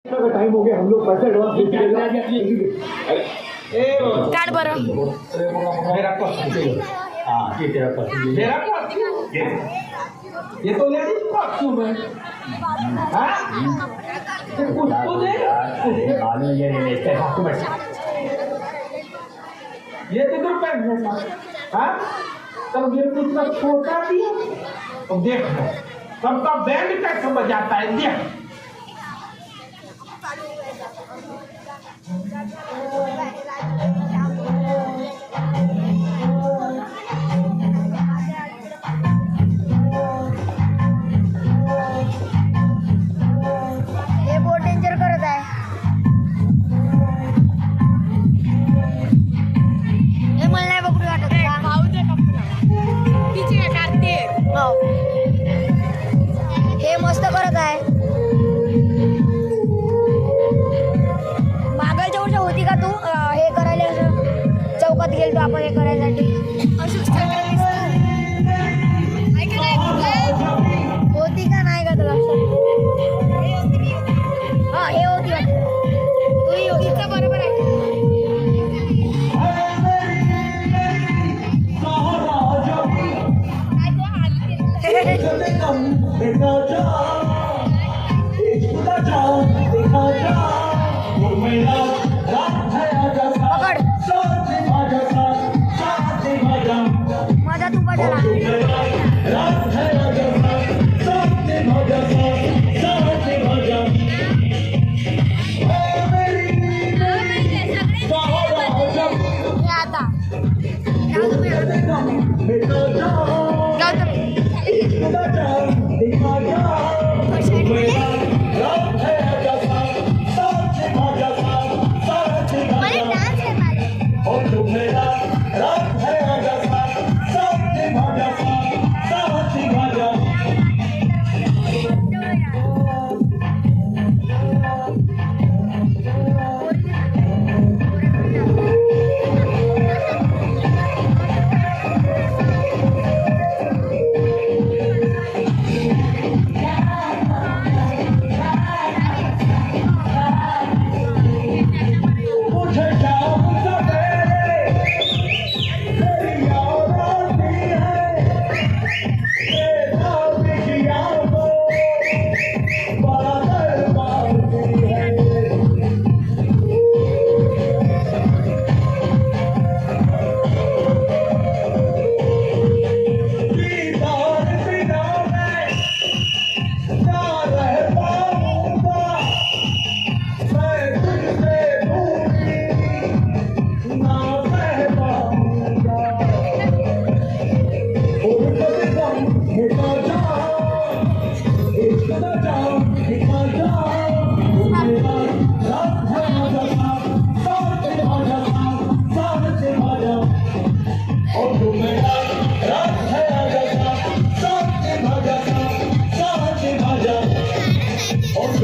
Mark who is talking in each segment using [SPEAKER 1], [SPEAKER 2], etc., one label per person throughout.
[SPEAKER 1] Time हो गया, हम लोग पैसे एडवांस दे दिए।
[SPEAKER 2] काढ बरं.
[SPEAKER 1] ये तो लेडीज कॉस्ट्यूम है। हाँ? कुछ तो दे। ये तो तुम पहन लेना। हाँ? तब ये तो इतना छोटा भी है। तो देख लो, सबका बैंड कैसे बजाता है देख।
[SPEAKER 2] हे बोट डेंजर करत आहे. हे मला नाही बघू वाटत का? भाऊ दे तिची काय काढते. हो. हे मस्त करत आहे. मागलच्या वर्षी होती का तू हे करायला असं चौकात गेलतो आपण हे करायसाठी होती का नाही का तुला लक्षात? हा हे होती वाटतं. तूही होतीच बरोबर आहे. पकड माझा तू बजाला. हे आता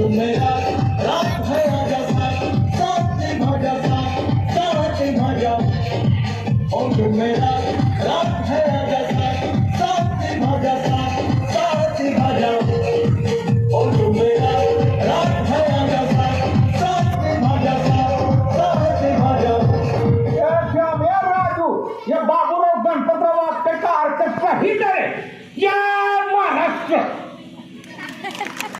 [SPEAKER 1] मेरा